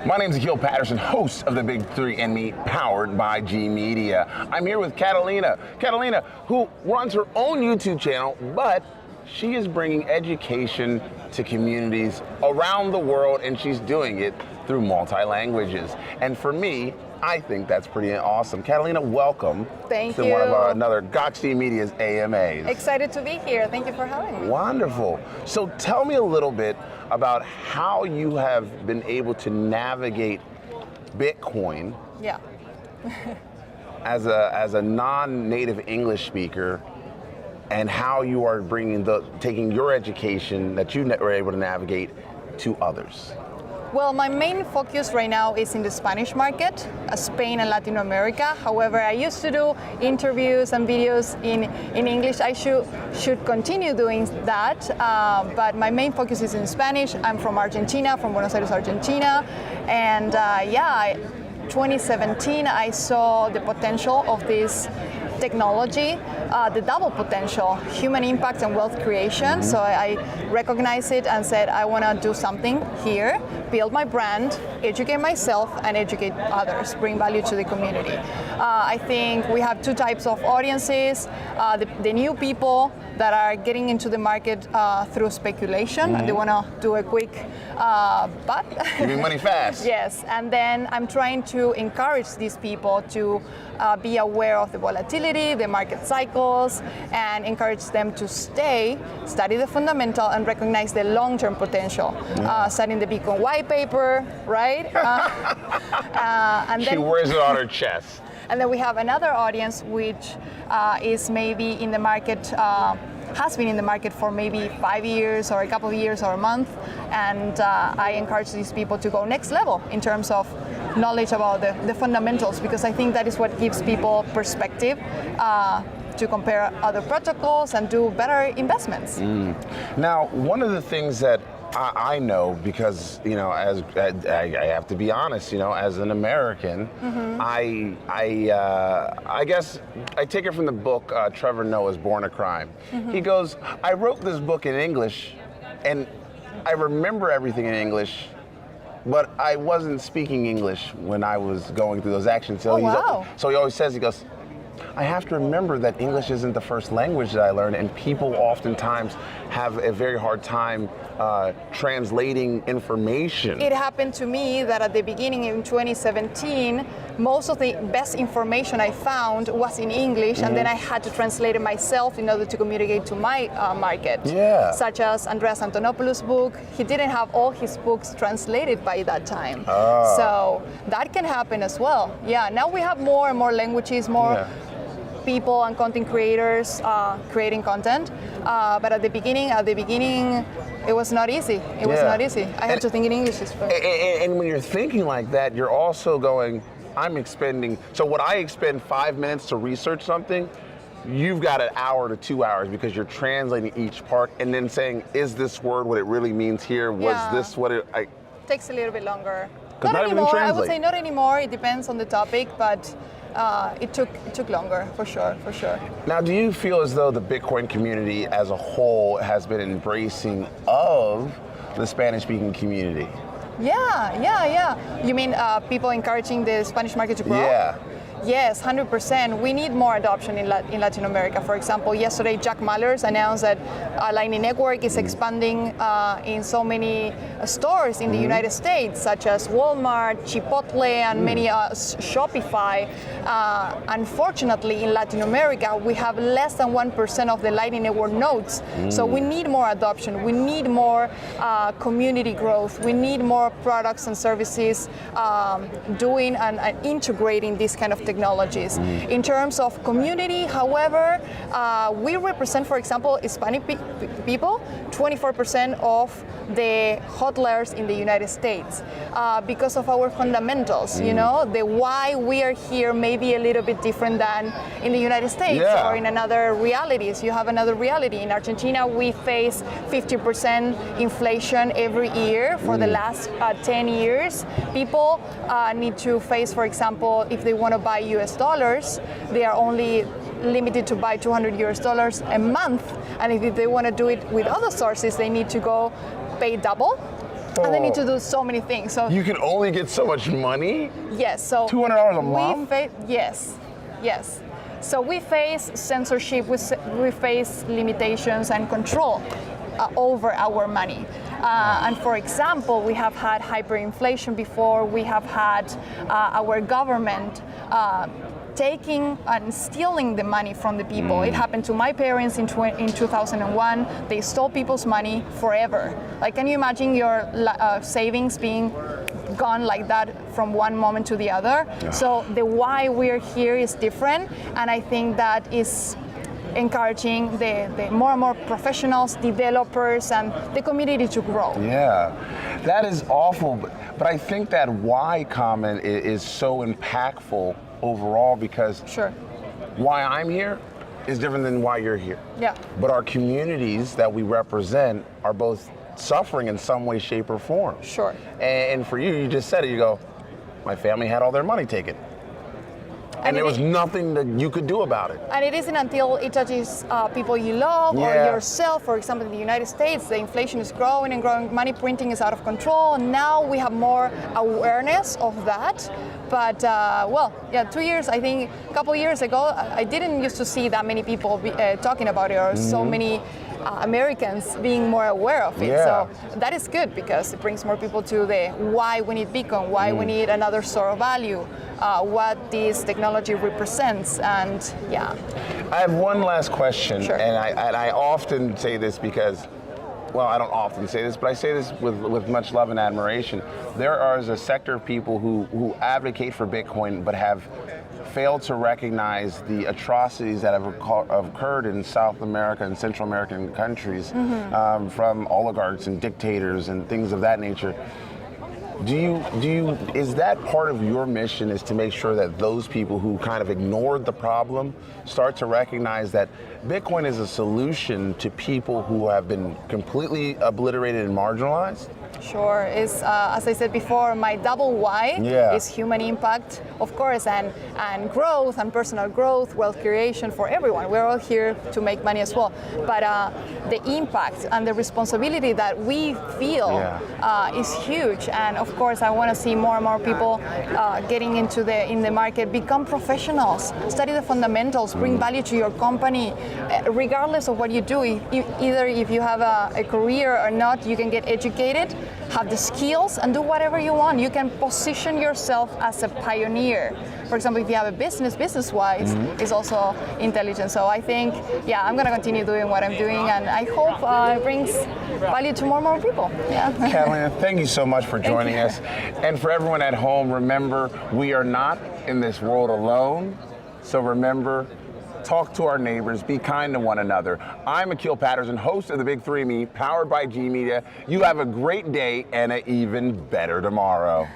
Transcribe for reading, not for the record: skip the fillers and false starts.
My name is Akil Patterson, host of The Big 3 and Me, powered by G Media. I'm here with Catalina. Catalina, who runs her own YouTube channel, but she is bringing education to communities around the world, and she's doing it through multi-languages. And for me, I think that's pretty awesome. Catalina, welcome. Thank to you. one of another Gokhshtein Media's AMAs. Excited to be here. Thank you for having me. Wonderful. So tell me a little bit about how you have been able to navigate Bitcoin Yeah. as a non-native English speaker, and how you are taking your education that you were able to navigate to others. Well, my main focus right now is in the Spanish market, Spain and Latin America. However, I used to do interviews and videos in English. I should continue doing that, but my main focus is in Spanish. I'm from Argentina, from Buenos Aires, Argentina, and 2017 I saw the potential of this technology, the double potential, human impact and wealth creation. So I recognized it and said, I want to do something here, build my brand, educate myself and educate others, bring value to the community. I think we have two types of audiences, the new people that are getting into the market through speculation, and they want to do a quick buck. Giving money fast. Yes, and then I'm trying to encourage these people to be aware of the volatility, the market cycles, and encourage them to stay, study the fundamental, and recognize the long-term potential. Studying the Bitcoin white paper, right? And She then, wears it on her chest. and then we have another audience which is maybe in the market, has been in the market for maybe 5 years or a couple of years or a month, and I encourage these people to go next level in terms of knowledge about the fundamentals, because I think that is what gives people perspective to compare other protocols and do better investments. Now, one of the things that I know, because as I have to be honest, as an American, I guess I take it from the book Trevor Noah's Born a Crime. He goes, I wrote this book in English, and I remember everything in English, but I wasn't speaking English when I was going through those actions. So, so he always says, he goes, I have to remember that English isn't the first language that I learned, and people oftentimes have a very hard time translating information. It happened to me that at the beginning in 2017, most of the best information I found was in English, and then I had to translate it myself in order to communicate to my market. Yeah. Such as Andreas Antonopoulos' book. He didn't have all his books translated by that time. So that can happen as well. Yeah, now we have more and more languages, more people and content creators creating content, but at the beginning, it was not easy. It was not easy. I had to think in English first. And when you're thinking like that, you're also going, so what I expend 5 minutes to research something, you've got an hour to 2 hours, because you're translating each part and then saying, is this word what it really means here? Was this what it... Takes a little bit longer. Not anymore. I would say not anymore. It depends on the topic, but it took longer, for sure. Now, do you feel as though the Bitcoin community as a whole has been embracing of the Spanish-speaking community? Yeah. You mean people encouraging the Spanish market to grow? Yeah. Yes, 100%. We need more adoption in Latin America. For example, yesterday Jack Mallers announced that Lightning Network is expanding in so many stores in the United States, such as Walmart, Chipotle, and many Shopify. Unfortunately, in Latin America, we have less than 1% of the Lightning Network nodes. So we need more adoption. We need more community growth. We need more products and services doing and integrating this kind of technologies. In terms of community, however, we represent, for example, Hispanic people, 24% of the hoteliers in the United States, because of our fundamentals, the why we are here may be a little bit different than in the United States or in another realities. You have another reality. In Argentina, we face 50% inflation every year for the last 10 years. People need to face, for example, if they want to buy US dollars, they are only limited to buy $200 a month, and if they want to do it with other sources, they need to go pay double And they need to do so many things. So You can only get so much money? yes, so $200 a month? Yes. So we face censorship, we face limitations and control over our money. And for example, we have had hyperinflation before, we have had our government taking and stealing the money from the people. It happened to my parents in 2001. They stole people's money forever. Like, can you imagine your savings being gone like that from one moment to the other? Yeah. So the why we're here is different, and I think that is encouraging the more and more professionals, developers, and the community to grow. Yeah, that is awful. But I think that why comment is so impactful overall, because Sure. why I'm here is different than why you're here. Yeah. But our communities that we represent are both suffering in some way, shape, or form. Sure. And for you just said it, you go, my family had all their money taken. And there was nothing that you could do about it. And it isn't until it touches people you love or Yeah. yourself. For example, in the United States, the inflation is growing and growing. Money printing is out of control. Now we have more awareness of that. But 2 years, I think, a couple years ago, I didn't used to see that many people talking about it, or so many Americans being more aware of it. Yeah. So that is good, because it brings more people to the why we need Bitcoin, why we need another store of value, what this technology represents, and yeah. I have one last question, Sure. and I often say this because, well, I don't often say this, but I say this with much love and admiration. There is a sector of people who advocate for Bitcoin but have failed to recognize the atrocities that have occurred in South America and Central American countries from oligarchs and dictators and things of that nature. Is that part of your mission, is to make sure that those people who kind of ignored the problem start to recognize that Bitcoin is a solution to people who have been completely obliterated and marginalized? Sure. Is as I said before, my double why is human impact, of course, and growth and personal growth, wealth creation for everyone. We're all here to make money as well. But the impact and the responsibility that we feel is huge. And of course, I want to see more and more people getting into in the market, become professionals, study the fundamentals, bring value to your company, regardless of what you do. Either if you have a career or not, you can get educated, have the skills, and do whatever you want. You can position yourself as a pioneer. For example, if you have a business-wise, it's also intelligent. So I think, I'm going to continue doing what I'm doing, and I hope it brings value to more and more people. Yeah. Catalina, thank you so much for joining us. And for everyone at home, remember, we are not in this world alone. So remember, talk to our neighbors, be kind to one another. I'm Akil Patterson, host of The Big 3 Me, powered by G Media. You have a great day and an even better tomorrow.